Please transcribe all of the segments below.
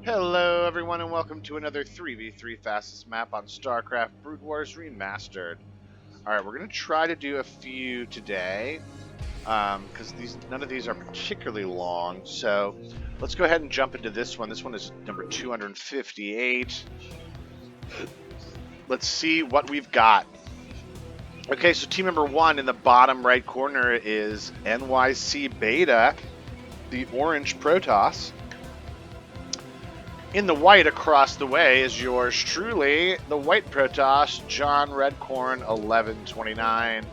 Hello everyone and welcome to another 3v3 fastest map on StarCraft Brood Wars Remastered. Alright, we're going to try to do a few today, because none of these are particularly long, so let's go ahead and jump into this one. This one is number 258. Let's see what we've got. Okay, so team number 1 in the bottom right corner is NYC Beta, the orange Protoss. In the white across the way is yours truly, the white Protoss, John Redcorn 1129.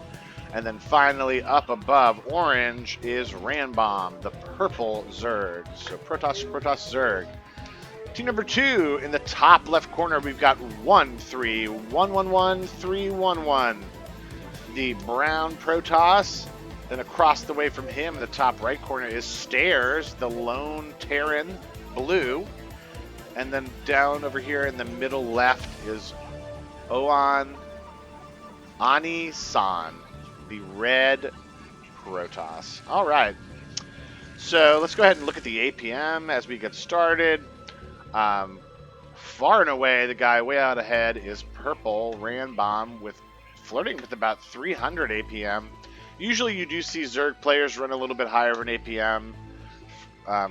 And then finally up above orange is Ranbomb, the purple Zerg. So Protoss, Zerg. Team number 2 in the top left corner, we've got 13111 the brown Protoss. Then across the way from him in the top right corner is Stairs, the lone Terran blue. And then down over here in the middle left is Oan Ani-san, the red Protoss. All right. So let's go ahead and look at the APM as we get started. Far and away, the guy way out ahead is purple Ranbomb, with flirting with about 300 APM. Usually you do see Zerg players run a little bit higher of an APM.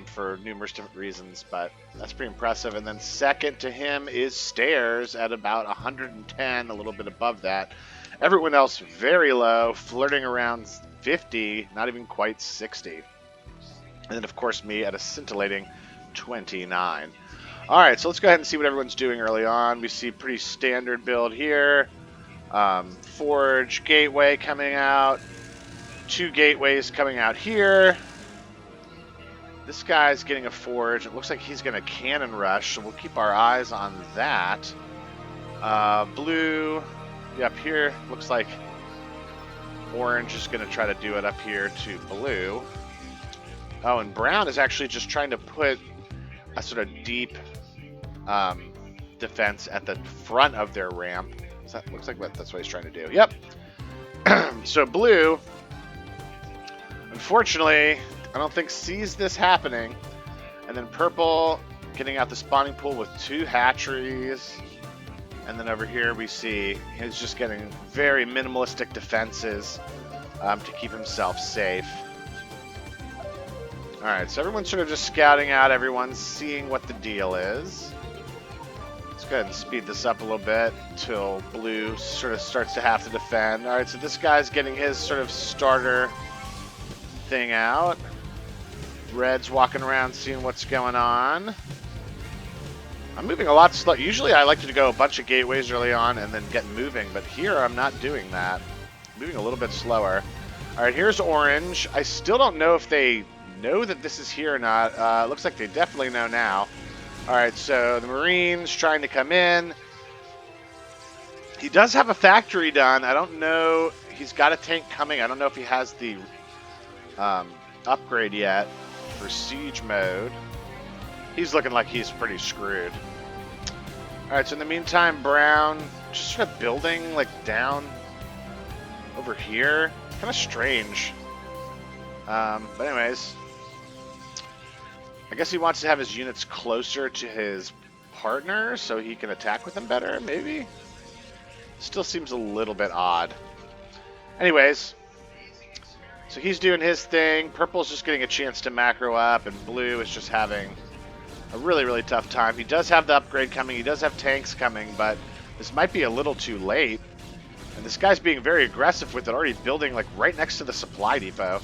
For numerous different reasons, but that's pretty impressive. And then second to him is Stairs at about 110, a little bit above that. Everyone else very low, flirting around 50, not even quite 60. And then, of course, me at a scintillating 29. All right, so let's go ahead and see what everyone's doing early on. We see pretty standard build here. Forge, gateway coming out. 2 gateways coming out here. This guy's getting a forge. It looks like he's going to cannon rush, so we'll keep our eyes on that. Blue, up here, looks like orange is going to try to do it up here to blue. Oh, and brown is actually just trying to put a sort of deep defense at the front of their ramp. So that looks like that's what he's trying to do. Yep. So blue, unfortunately, I don't think sees this happening. And then purple getting out the spawning pool with 2 hatcheries. And then over here we see he's just getting very minimalistic defenses to keep himself safe. Alright, so everyone's sort of just scouting out. Everyone's seeing what the deal is. Let's go ahead and speed this up a little bit till blue sort of starts to have to defend. Alright, so this guy's getting his sort of starter thing out. Red's walking around seeing what's going on. I'm moving a lot slow. Usually I like to go a bunch of gateways early on and then get moving, but here I'm not doing that. I'm moving a little bit slower. Alright, here's orange. I still don't know if they know that this is here or not. Looks like they definitely know now. Alright, so the Marines trying to come in. He does have a factory done. I don't know. He's got a tank coming. I don't know if he has the upgrade yet for siege mode. He's looking like he's pretty screwed. Alright, so in the meantime, brown just sort of building like down over here. Kind of strange. But anyways, I guess he wants to have his units closer to his partner so he can attack with them better, maybe? Still seems a little bit odd. Anyways, so he's doing his thing. Purple's just getting a chance to macro up, and blue is just having a really, really tough time. He does have the upgrade coming. He does have tanks coming, but this might be a little too late. And this guy's being very aggressive with it, already building like right next to the supply depot.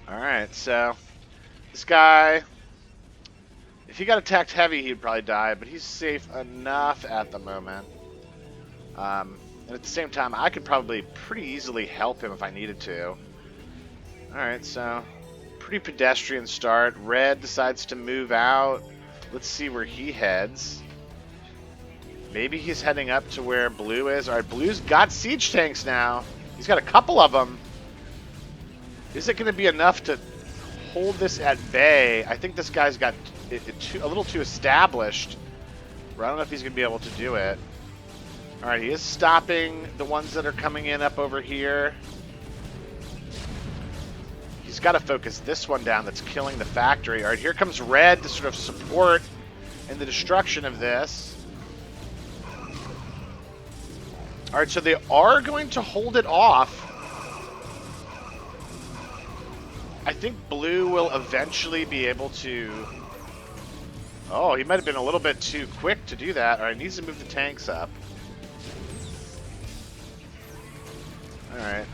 Alright, so this guy, if he got attacked heavy, he'd probably die, but he's safe enough at the moment. And at the same time, I could probably pretty easily help him if I needed to. Alright, so pretty pedestrian start. Red decides to move out. Let's see where he heads. Maybe he's heading up to where blue is. Alright, blue's got siege tanks now. He's got a couple of them. Is it going to be enough to hold this at bay? I think this guy's got a little too established. I don't know if he's going to be able to do it. Alright, he is stopping the ones that are coming in up over here. He's got to focus this one down that's killing the factory. All right, here comes red to sort of support in the destruction of this. All right, so they are going to hold it off. I think blue will eventually be able to... Oh, he might have been a little bit too quick to do that. All right, needs to move the tanks up. All right.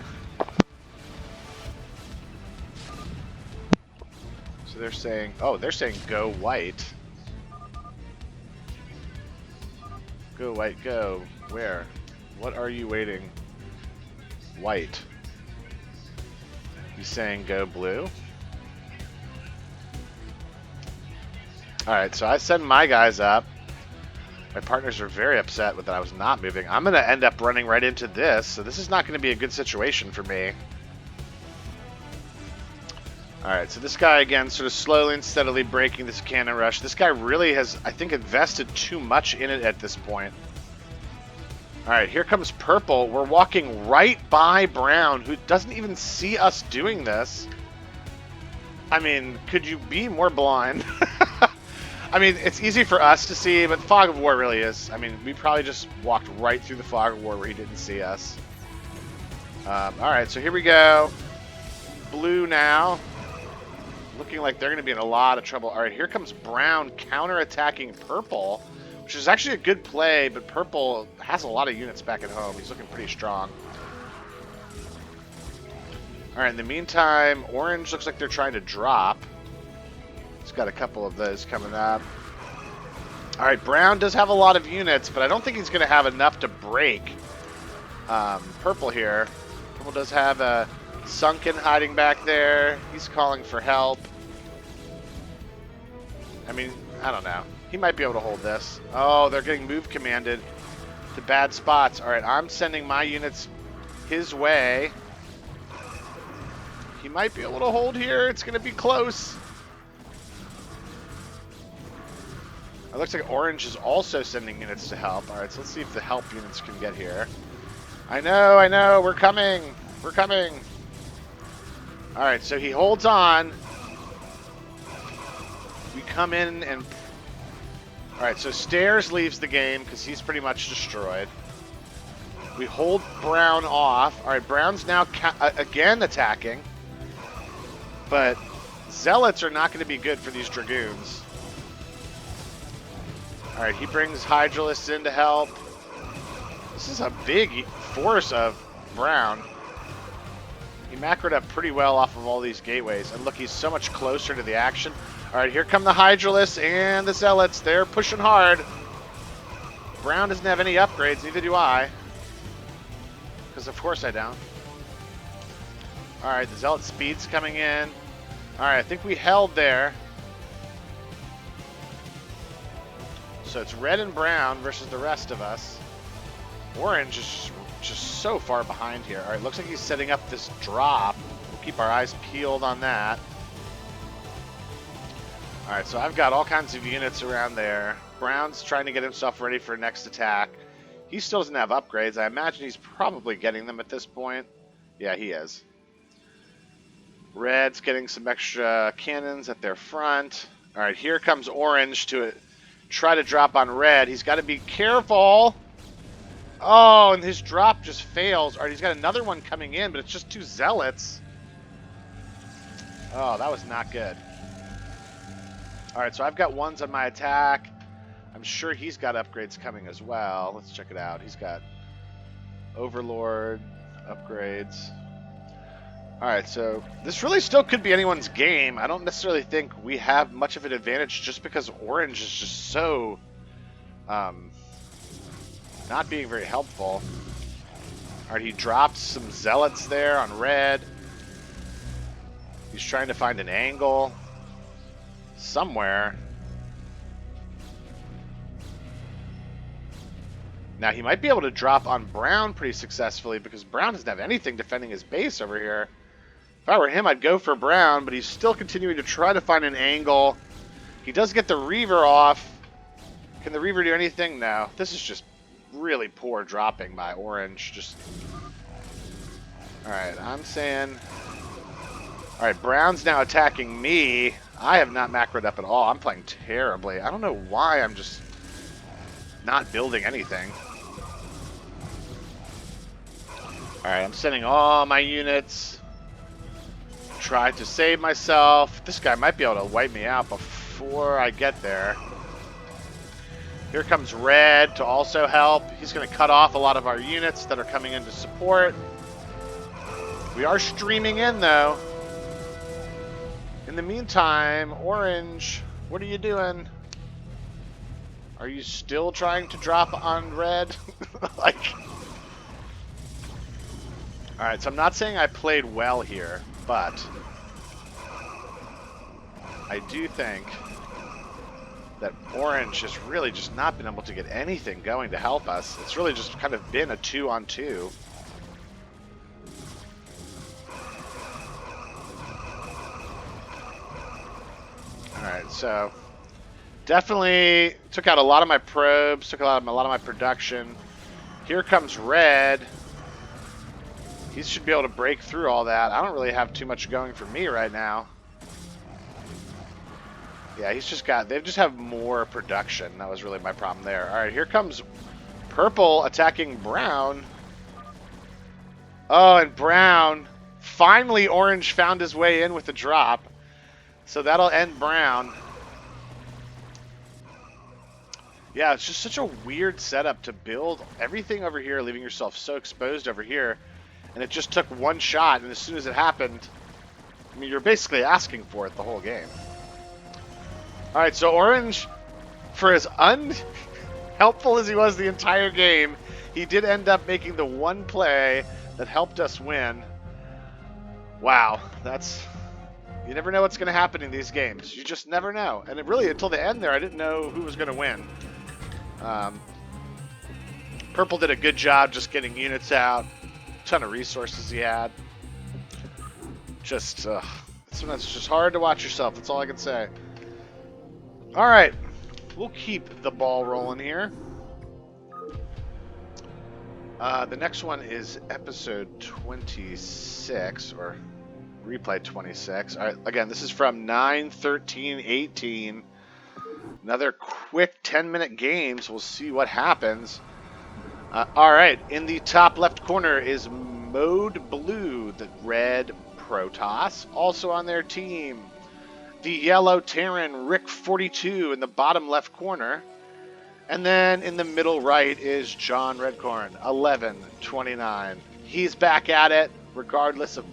So they're saying... Oh, they're saying go white. Go white, go. Where? What are you waiting? White. He's saying go blue. Alright, so I send my guys up. My partners are very upset with that I was not moving. I'm going to end up running right into this, so this is not going to be a good situation for me. Alright, so this guy, again, sort of slowly and steadily breaking this cannon rush. This guy really has, I think, invested too much in it at this point. Alright, here comes purple. We're walking right by brown, who doesn't even see us doing this. I mean, could you be more blind? I mean, it's easy for us to see, but the fog of war really is. I mean, we probably just walked right through the fog of war where he didn't see us. Alright, so here we go. Blue now. Looking like they're going to be in a lot of trouble. Alright, here comes brown counterattacking purple, which is actually a good play, but purple has a lot of units back at home. He's looking pretty strong. Alright, in the meantime, orange looks like they're trying to drop. He's got a couple of those coming up. Alright, brown does have a lot of units, but I don't think he's going to have enough to break purple here. Purple does have a Sunken hiding back there. He's calling for help. I mean, I don't know. He might be able to hold this. Oh, they're getting move commanded to bad spots. Alright, I'm sending my units his way. He might be able to hold here. It's going to be close. It looks like orange is also sending units to help. Alright, so let's see if the help units can get here. I know. We're coming. We're coming. Alright, so he holds on. We come in and... Alright, so Stairs leaves the game because he's pretty much destroyed. We hold Brown off. Alright, Brown's now again attacking. But Zealots are not going to be good for these Dragoons. Alright, he brings Hydralisks in to help. This is a big force of Brown. He macroed up pretty well off of all these gateways. And look, he's so much closer to the action. Alright, here come the Hydralisks and the Zealots. They're pushing hard. Brown doesn't have any upgrades, neither do I. Because of course I don't. Alright, the Zealot speed's coming in. Alright, I think we held there. So it's red and brown versus the rest of us. Orange is just so far behind here. Alright, looks like he's setting up this drop. We'll keep our eyes peeled on that. Alright, so I've got all kinds of units around there. Brown's trying to get himself ready for next attack. He still doesn't have upgrades. I imagine he's probably getting them at this point. Yeah, he is. Red's getting some extra cannons at their front. Alright, here comes orange to try to drop on red. He's got to be careful. Oh, and his drop just fails. Alright, he's got another one coming in, but it's just two Zealots. Oh, that was not good. Alright, so I've got ones on my attack. I'm sure he's got upgrades coming as well. Let's check it out. He's got Overlord upgrades. Alright, so this really still could be anyone's game. I don't necessarily think we have much of an advantage just because orange is just so not being very helpful. Alright, he drops some Zealots there on red. He's trying to find an angle somewhere. Now, he might be able to drop on Brown pretty successfully because Brown doesn't have anything defending his base over here. If I were him, I'd go for Brown, but he's still continuing to try to find an angle. He does get the Reaver off. Can the Reaver do anything? No. This is just really poor dropping by orange. Just... Alright, I'm saying... Alright, Brown's now attacking me. I have not macroed up at all. I'm playing terribly. I don't know why I'm just not building anything. Alright, I'm sending all my units. Try to save myself. This guy might be able to wipe me out before I get there. Here comes Red to also help. He's going to cut off a lot of our units that are coming in to support. We are streaming in, though. In the meantime, Orange, what are you doing? Are you still trying to drop on Red? Like... Alright, so I'm not saying I played well here, but I do think that Orange has really just not been able to get anything going to help us. It's really just kind of been a 2-on-2. Alright, so definitely took out a lot of my probes, took out a lot of my production. Here comes Red. He should be able to break through all that. I don't really have too much going for me right now. Yeah, he's just got... They just have more production. That was really my problem there. Alright, here comes Purple attacking Brown. Oh, and Brown. Finally, Orange found his way in with the drop. So that'll end Brown. Yeah, it's just such a weird setup to build everything over here, leaving yourself so exposed over here. And it just took one shot, and as soon as it happened, I mean, you're basically asking for it the whole game. Alright, so Orange, for as unhelpful as he was the entire game, he did end up making the one play that helped us win. Wow, that's... You never know what's going to happen in these games. You just never know. And it really, until the end there, I didn't know who was going to win. Purple did a good job just getting units out. Ton of resources he had. Just, sometimes it's just hard to watch yourself. That's all I can say. All right, we'll keep the ball rolling here. The next one is episode 26, or replay 26. All right, again, this is from 9/13/18. Another quick 10-minute game, so we'll see what happens. All right, in the top left corner is Mode Blue, the red Protoss. Also on their team, the yellow Terran Rick 42 in the bottom left corner. And then in the middle right is John Redcorn, 11/29. He's back at it, regardless of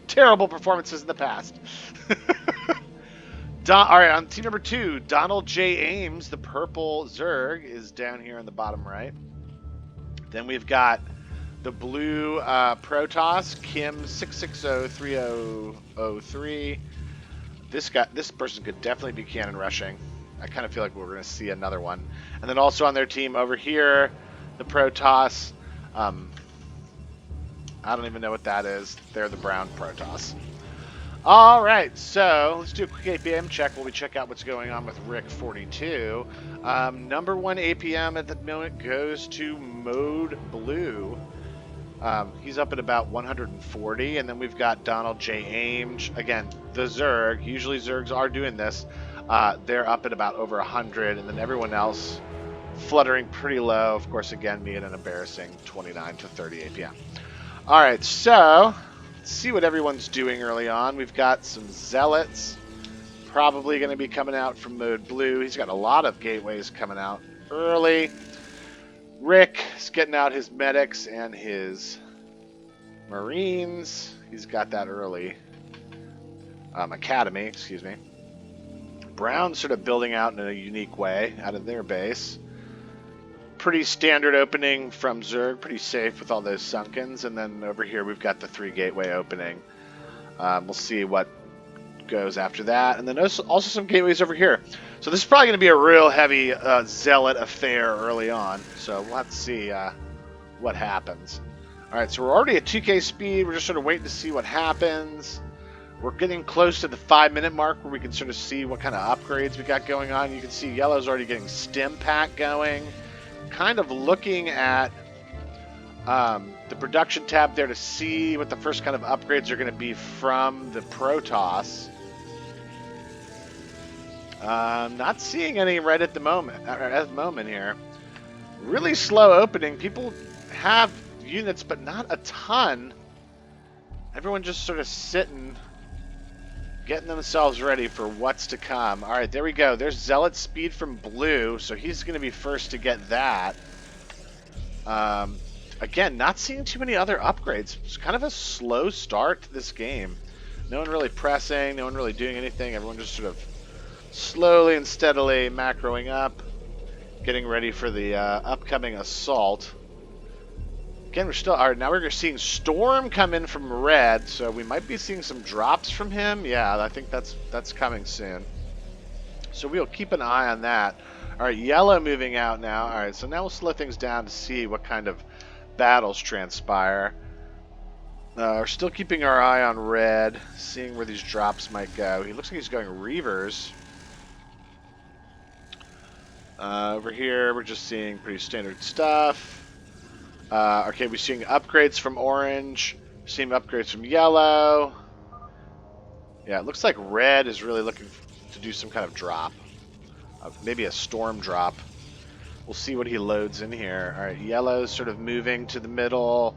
terrible performances in the past. All right, on team number 2, Donald J. Ames, the purple Zerg, is down here in the bottom right. Then we've got the blue Protoss, Kim 6603003. This person could definitely be cannon rushing. I kind of feel like we're going to see another one. And then also on their team over here, the Protoss. I don't even know what that is. They're the brown Protoss. All right, so let's do a quick APM check while we check out what's going on with Rick 42. Number 1 APM at the moment goes to Mode Blue. He's up at about 140, and then we've got Donald J. Ames. Again, the Zerg. Usually Zergs are doing this. They're up at about over 100, and then everyone else fluttering pretty low. Of course, again, me at an embarrassing 29 to 30 APM. All right, so let's see what everyone's doing early on. We've got some Zealots probably going to be coming out from Mode Blue. He's got a lot of gateways coming out early. Rick is getting out his medics and his Marines. He's got that early. Academy, excuse me. Brown's sort of building out in a unique way out of their base. Pretty standard opening from Zerg, pretty safe with all those Sunkens. And then over here we've got the 3 gateway opening. We'll see what goes after that. And then also some gateways over here. So this is probably going to be a real heavy Zealot affair early on. So we'll have to see what happens. Alright, so we're already at 2K speed. We're just sort of waiting to see what happens. We're getting close to the 5-minute mark where we can sort of see what kind of upgrades we got going on. You can see Yellow's already getting Stim Pack going. Kind of looking at the production tab there to see what the first kind of upgrades are going to be from the Protoss. Not seeing any right at the moment here. Really slow opening. People have units, but not a ton. Everyone just sort of sitting, getting themselves ready for what's to come. All right, there we go. There's Zealot Speed from Blue, so he's going to be first to get that. Again, not seeing too many other upgrades. It's kind of a slow start to this game. No one really pressing, no one really doing anything. Everyone just sort of slowly and steadily macroing up, getting ready for the upcoming assault. Again, now we're seeing Storm come in from red, so we might be seeing some drops from him. Yeah, I think that's coming soon. So we'll keep an eye on that. All right, yellow moving out now. All right, so now we'll slow things down to see what kind of battles transpire. We're still keeping our eye on red, seeing where these drops might go. He looks like he's going Reavers. Over here, we're just seeing pretty standard stuff. Okay, we're seeing upgrades from orange. We're seeing upgrades from yellow. Yeah, it looks like red is really looking to do some kind of drop. Maybe a storm drop. We'll see what he loads in here. All right, yellow's sort of moving to the middle,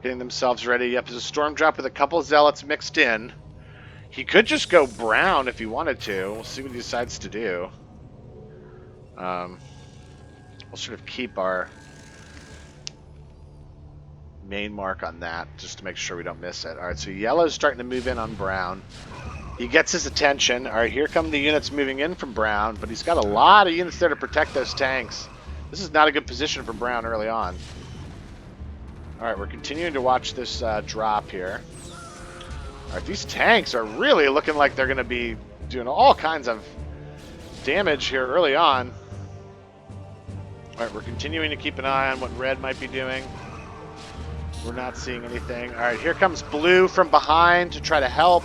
getting themselves ready. Yep, there's a storm drop with a couple of zealots mixed in. He could just go brown if he wanted to. We'll see what he decides to do. We'll sort of keep our main mark on that just to make sure we don't miss it. All right, so yellow's starting to move in on brown. He gets his attention. All right, here come the units moving in from brown, but he's got a lot of units there to protect those tanks. This is not a good position for brown early on. All right, we're continuing to watch this drop here. All right, these tanks are really looking like they're going to be doing all kinds of damage here early on. All right, we're continuing to keep an eye on what red might be doing. We're not seeing anything. All right, here comes blue from behind to try to help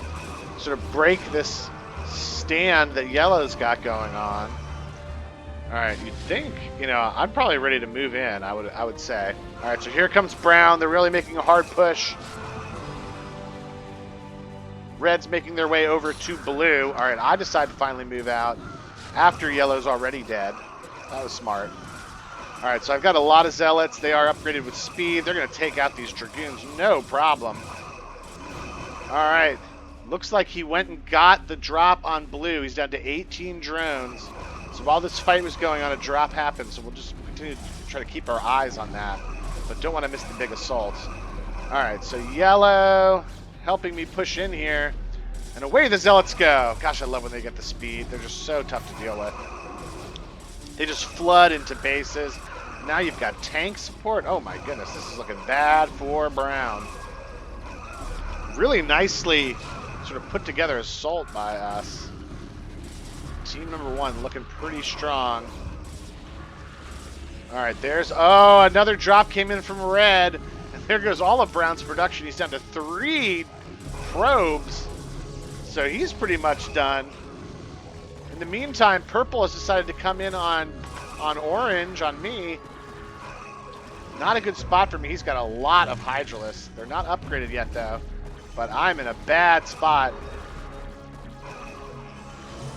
sort of break this stand that yellow's got going on. All right, you'd think, I'm probably ready to move in, I would say. All right, so here comes brown. They're really making a hard push. Red's making their way over to blue. All right, I decide to finally move out after yellow's already dead. That was smart. All right, so I've got a lot of zealots. They are upgraded with speed. They're going to take out these dragoons, no problem. All right, looks like he went and got the drop on blue. He's down to 18 drones. So while this fight was going on, a drop happened. So we'll just continue to try to keep our eyes on that, but don't want to miss the big assaults. All right, so yellow helping me push in here, and away the zealots go. Gosh, I love when they get the speed. They're just so tough to deal with. They just flood into bases. Now you've got tank support. Oh my goodness, this is looking bad for brown. Really nicely sort of put together assault by us. Team number one looking pretty strong. All right, there's, oh, another drop came in from red. And there goes all of brown's production. He's down to 3 probes. So he's pretty much done. In the meantime, purple has decided to come in on orange, on me. Not a good spot for me. He's got a lot of Hydralisks. They're not upgraded yet, though. But I'm in a bad spot.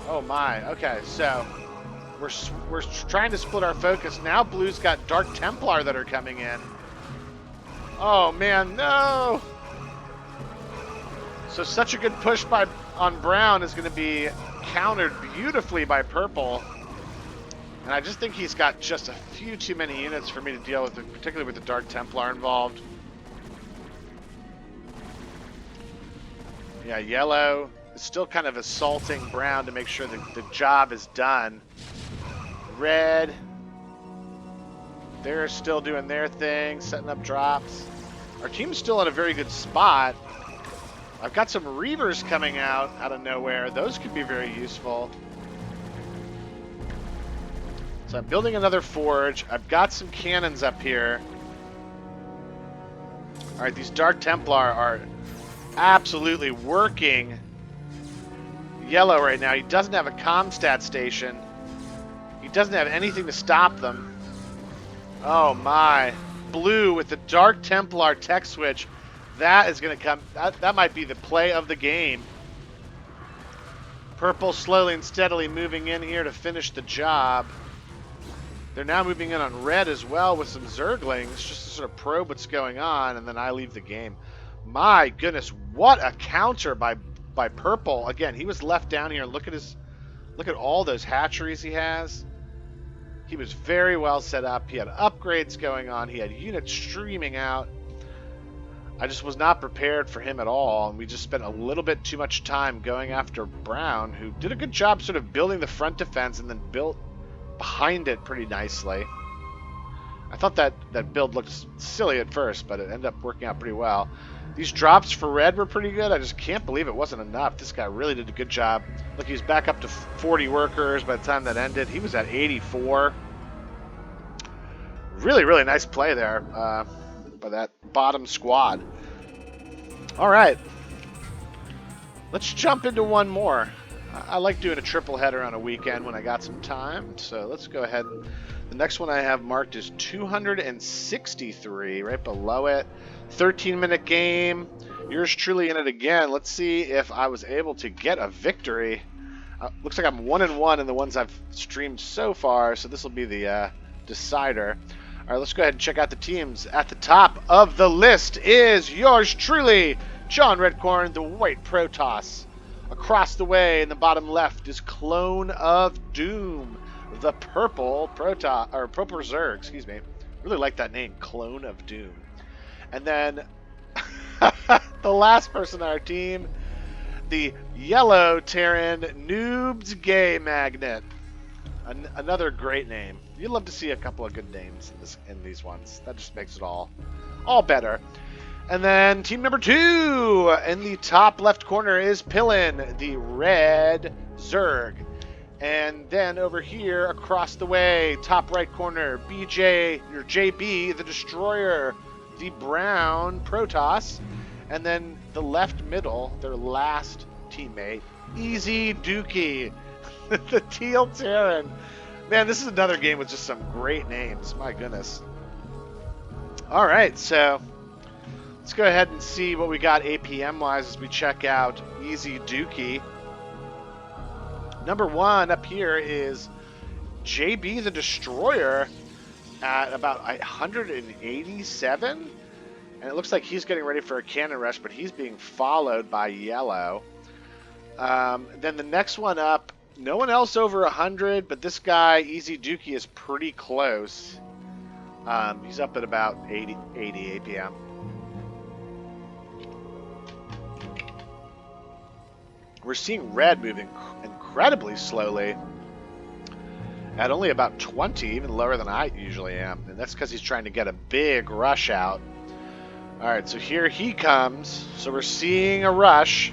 Oh, my. Okay, so we're trying to split our focus. Now blue's got Dark Templar that are coming in. Oh, man, no! So such a good push on brown is going to be countered beautifully by purple. And I just think he's got just a few too many units for me to deal with, particularly with the Dark Templar involved. Yeah, yellow is still kind of assaulting brown to make sure that the job is done. Red, they're still doing their thing, setting up drops. Our team's still in a very good spot. I've got some Reavers coming out of nowhere. Those could be very useful. So I'm building another forge. I've got some cannons up here. All right, these Dark Templar are absolutely working yellow right now. He doesn't have a Comstat station. He doesn't have anything to stop them. Oh my. blue with the Dark Templar tech switch. That is going to come. That might be the play of the game. Purple slowly and steadily moving in here to finish the job. They're now moving in on red as well with some Zerglings, just to sort of probe what's going on, and then I leave the game. My goodness, what a counter by purple. Again, he was left down here. Look at all those hatcheries he has. He was very well set up. He had upgrades going on. He had units streaming out. I just was not prepared for him at all, and we just spent a little bit too much time going after Brown, who did a good job sort of building the front defense and then built behind it pretty nicely. I thought that build looked silly at first, but it ended up working out pretty well. These drops for red were pretty good. I just can't believe it wasn't enough. This guy really did a good job. Look, he was back up to 40 workers by the time that ended. He was at 84. Really, really nice play there by that bottom squad. All right. Let's jump into one more. I like doing a triple header on a weekend when I got some time. So let's go ahead. The next one I have marked is 263, right below it. 13-minute game. Yours truly in it again. Let's see if I was able to get a victory. Looks like I'm 1-1 in the ones I've streamed so far, so this will be the decider. All right, let's go ahead and check out the teams. At the top of the list is yours truly, John Redcorn, the White Protoss. Across the way in the bottom left is Clone of Doom, the Purple Protoss, or Purple Zerg, excuse me. Really like that name, Clone of Doom. And then the last person on our team, the Yellow Terran Noobs Gay Magnet. Another great name. You'd love to see a couple of good names in these ones. That just makes it all better. And then team number 2 in the top left corner is Pillin, the Red Zerg. And then over here across the way, top right corner, JB, the Destroyer, the Brown Protoss. And then the left middle, their last teammate, Easy Dookie, the Teal Terran. Man, this is another game with just some great names. My goodness. All right, so let's go ahead and see what we got APM-wise as we check out Easy Dookie. Number 1 up here is JB the Destroyer at about 187. And it looks like he's getting ready for a cannon rush, but he's being followed by Yellow. Then the next one up, no one else over 100, but this guy, Easy Dookie, is pretty close. He's up at about 80 APM. We're seeing red moving incredibly slowly at only about 20, even lower than I usually am. And that's because he's trying to get a big rush out. All right, so here he comes. So we're seeing a rush.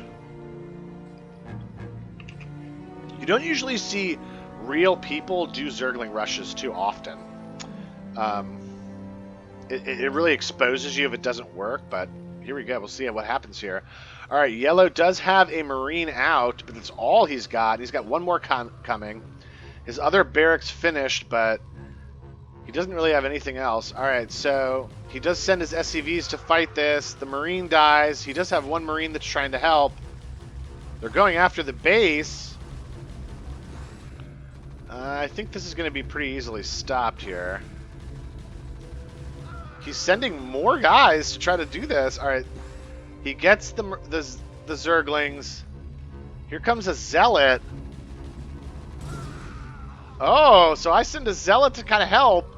You don't usually see real people do Zergling rushes too often. It really exposes you if it doesn't work, but here we go. We'll see what happens here. All right, Yellow does have a Marine out, but that's all he's got. He's got one more coming. His other barracks finished, but he doesn't really have anything else. All right, so he does send his SCVs to fight this. The Marine dies. He does have one Marine that's trying to help. They're going after the base. I think this is going to be pretty easily stopped here. He's sending more guys to try to do this. All right. He gets the Zerglings. Here comes a Zealot. Oh, so I send a Zealot to kind of help.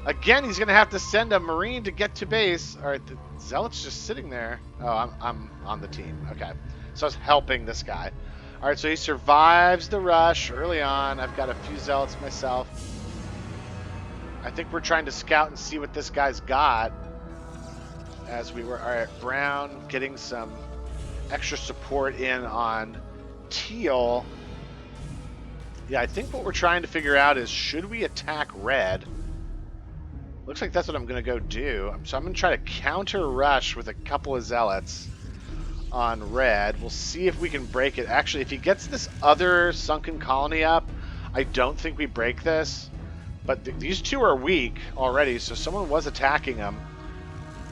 Again, he's going to have to send a Marine to get to base. All right, the Zealot's just sitting there. Oh, I'm on the team. Okay. So I was helping this guy. All right, so he survives the rush early on. I've got a few Zealots myself. I think we're trying to scout and see what this guy's got. As we were, all right, Brown getting some extra support in on Teal. Yeah, I think what we're trying to figure out is, should we attack red? Looks like that's what I'm going to go do. So I'm going to try to counter rush with a couple of Zealots on red. We'll see if we can break it. Actually, if he gets this other sunken colony up, I don't think we break this. But these two are weak already, so someone was attacking them.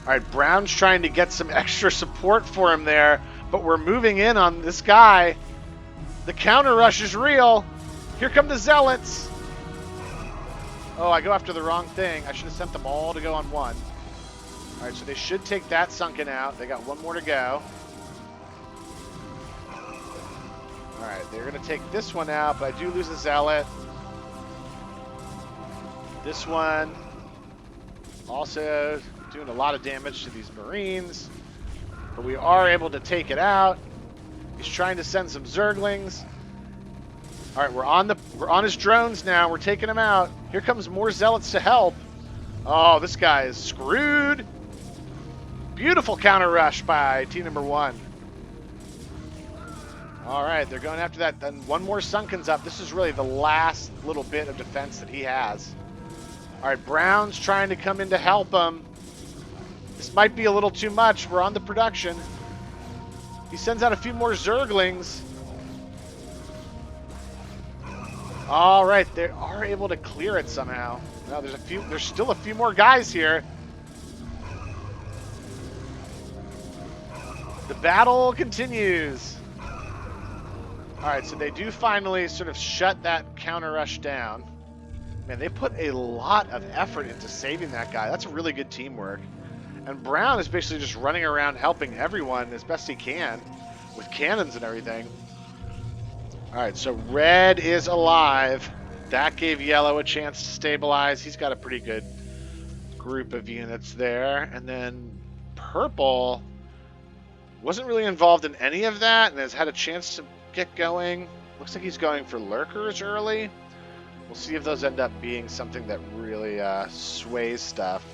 All right, Brown's trying to get some extra support for him there, but we're moving in on this guy. The counter rush is real. Here come the Zealots. Oh, I go after the wrong thing. I should have sent them all to go on one. All right, so they should take that sunken out. They got one more to go. All right, they're going to take this one out, but I do lose a Zealot. This one also doing a lot of damage to these Marines, but we are able to take it out. He's trying to send some Zerglings. All right, we're on his drones now. We're taking him out. Here comes more Zealots to help. Oh, this guy is screwed. Beautiful counter rush by team number 1. All right, they're going after that. Then one more Sunken's up. This is really the last little bit of defense that he has. All right, Brown's trying to come in to help him. This might be a little too much. We're on the production. He sends out a few more Zerglings. All right, they are able to clear it somehow. Now there's still a few more guys here. The battle continues. All right, so they do finally sort of shut that counter rush down. Man, they put a lot of effort into saving that guy. That's really good teamwork. And Brown is basically just running around helping everyone as best he can with cannons and everything. All right, so red is alive. That gave yellow a chance to stabilize. He's got a pretty good group of units there. And then purple wasn't really involved in any of that and has had a chance to get going. Looks like he's going for lurkers early. We'll see if those end up being something that really sways stuff.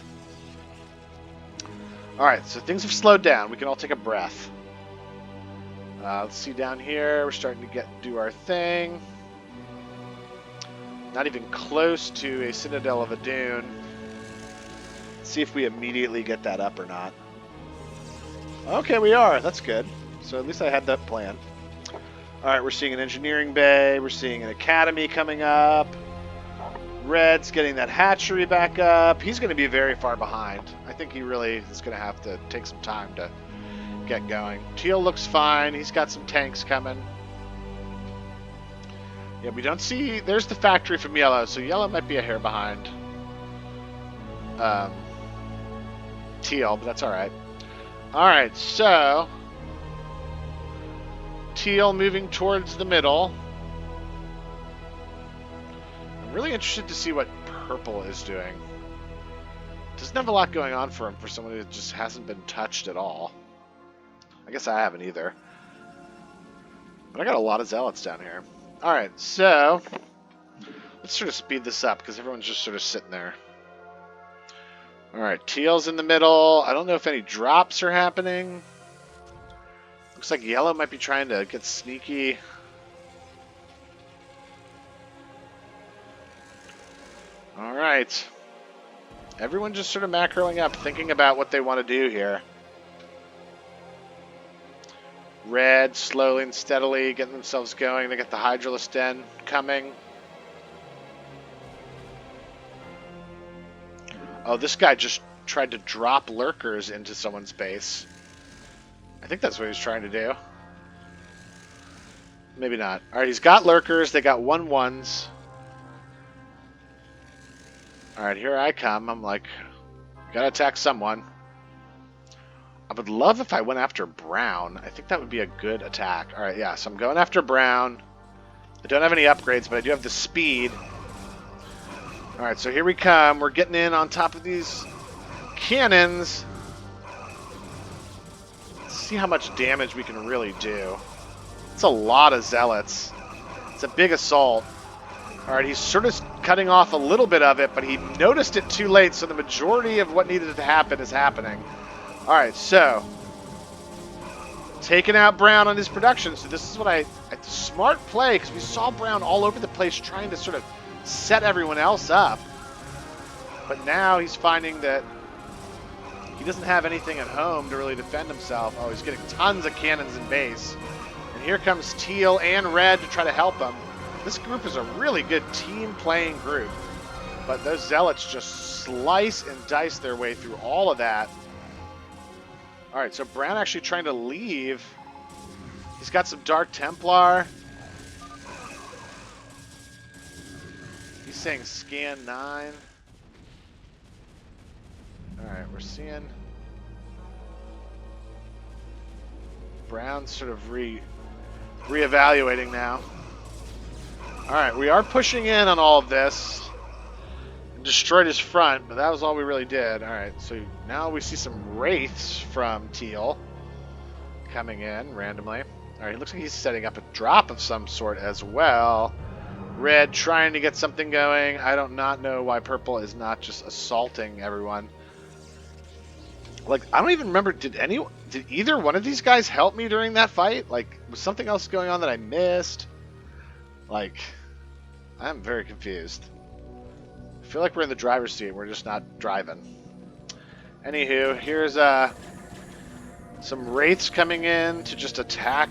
All right, so things have slowed down. We can all take a breath. Let's see down here. We're starting to do our thing. Not even close to a Citadel of Adun. Let's see if we immediately get that up or not. Okay, we are. That's good. So at least I had that plan. All right, we're seeing an engineering bay. We're seeing an academy coming up. Red's getting that hatchery back up. He's going to be very far behind. I think he really is going to have to take some time to get going. Teal looks fine. He's got some tanks coming. Yeah, we don't see... There's the factory from yellow, so yellow might be a hair behind teal, but that's all right. All right, so teal moving towards the middle. I'm really interested to see what purple is doing. Doesn't have a lot going on for him for someone who just hasn't been touched at all. I guess I haven't either. But I got a lot of zealots down here. All right, so let's sort of speed this up because everyone's just sort of sitting there. All right, teal's in the middle. I don't know if any drops are happening. Looks like yellow might be trying to get sneaky. All right. Everyone just sort of macroing up, thinking about what they want to do here. Red, slowly and steadily getting themselves going. They got the Hydralisk Den coming. Oh, this guy just tried to drop lurkers into someone's base. I think that's what he was trying to do. Maybe not. All right, he's got lurkers. They got 1/1s. All right, here I come. I'm like, gotta attack someone. I would love if I went after Brown. I think that would be a good attack. All right, yeah, so I'm going after Brown. I don't have any upgrades, but I do have the speed. All right, so here we come. We're getting in on top of these cannons. Let's see how much damage we can really do. It's a lot of zealots. It's a big assault. All right, he's sort of cutting off a little bit of it, but he noticed it too late, so the majority of what needed to happen is happening. All right, so taking out Brown on his production. So this is what a smart play, because we saw Brown all over the place trying to sort of set everyone else up. But now he's finding that he doesn't have anything at home to really defend himself. Oh, he's getting tons of cannons in base. And here comes Teal and Red to try to help him. This group is a really good team-playing group. But those Zealots just slice and dice their way through all of that. All right, so Brown actually trying to leave. He's got some Dark Templar. He's saying scan 9. All right, we're seeing Brown sort of reevaluating now. All right, we are pushing in on all of this. Destroyed his front, but that was all we really did. All right, so now we see some Wraiths from Teal coming in randomly. All right, it looks like he's setting up a drop of some sort as well. Red trying to get something going. I don't not know why Purple is not just assaulting everyone. Like, I don't even remember, did either one of these guys help me during that fight? Like, was something else going on that I missed? Like, I'm very confused. I feel like we're in the driver's seat. We're just not driving. Anywho, here's some Wraiths coming in to just attack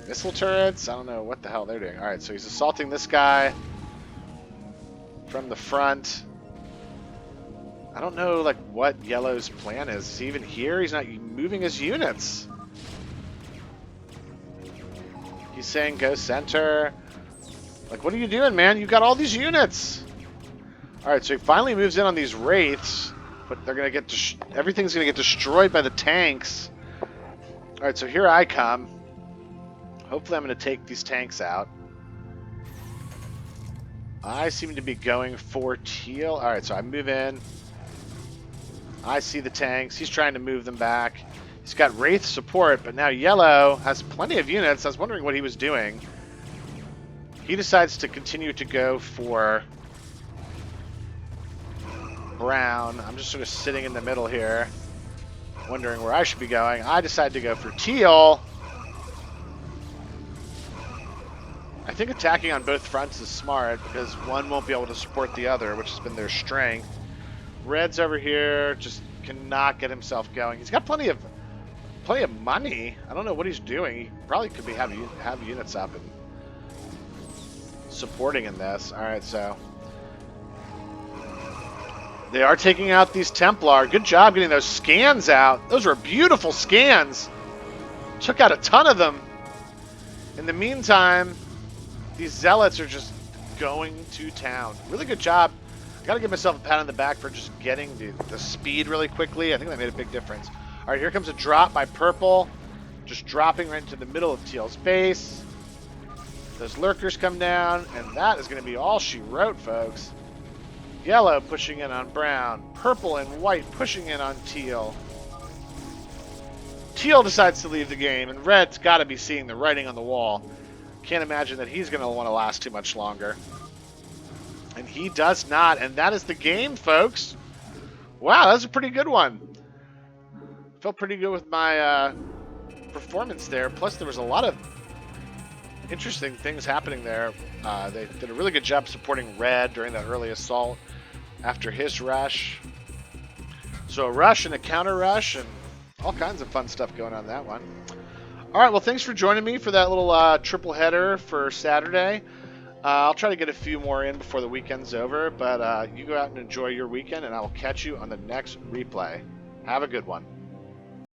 missile turrets. I don't know what the hell they're doing. All right, so he's assaulting this guy from the front. I don't know, like, what Yellow's plan is. Is he even here? He's not moving his units. He's saying go center. Like, what are you doing, man? You got all these units. All right, so he finally moves in on these Wraiths, but they're going to get everything's going to get destroyed by the tanks. All right, so here I come. Hopefully I'm going to take these tanks out. I seem to be going for Teal. All right, so I move in. I see the tanks. He's trying to move them back. He's got Wraith support, but now Yellow has plenty of units. I was wondering what he was doing. He decides to continue to go for Brown. I'm just sort of sitting in the middle here, wondering where I should be going. I decide to go for Teal. I think attacking on both fronts is smart because one won't be able to support the other, which has been their strength. Red's over here, just cannot get himself going. He's got plenty of money. I don't know what he's doing. He probably could be have units up and supporting in this. All right, so they are taking out these Templar. Good job getting those scans out. Those were beautiful scans. Took out a ton of them. In the meantime, these Zealots are just going to town. Really good job. I gotta give myself a pat on the back for just getting the speed really quickly. I think that made a big difference. All right, here comes a drop by Purple. Just dropping right into the middle of Teal's base. Those lurkers come down, and that is going to be all she wrote, folks. Yellow pushing in on Brown. Purple and White pushing in on Teal. Teal decides to leave the game, and Red's got to be seeing the writing on the wall. Can't imagine that he's going to want to last too much longer. And he does not, and that is the game, folks. Wow, that's a pretty good one. Felt pretty good with my performance there. Plus, there was a lot of interesting things happening there. They did a really good job supporting Red during that early assault after his rush. So a rush and a counter rush and all kinds of fun stuff going on in that one. All right, well, thanks for joining me for that little triple header for Saturday. I'll try to get a few more in before the weekend's over, but you go out and enjoy your weekend, and I will catch you on the next replay. Have a good one.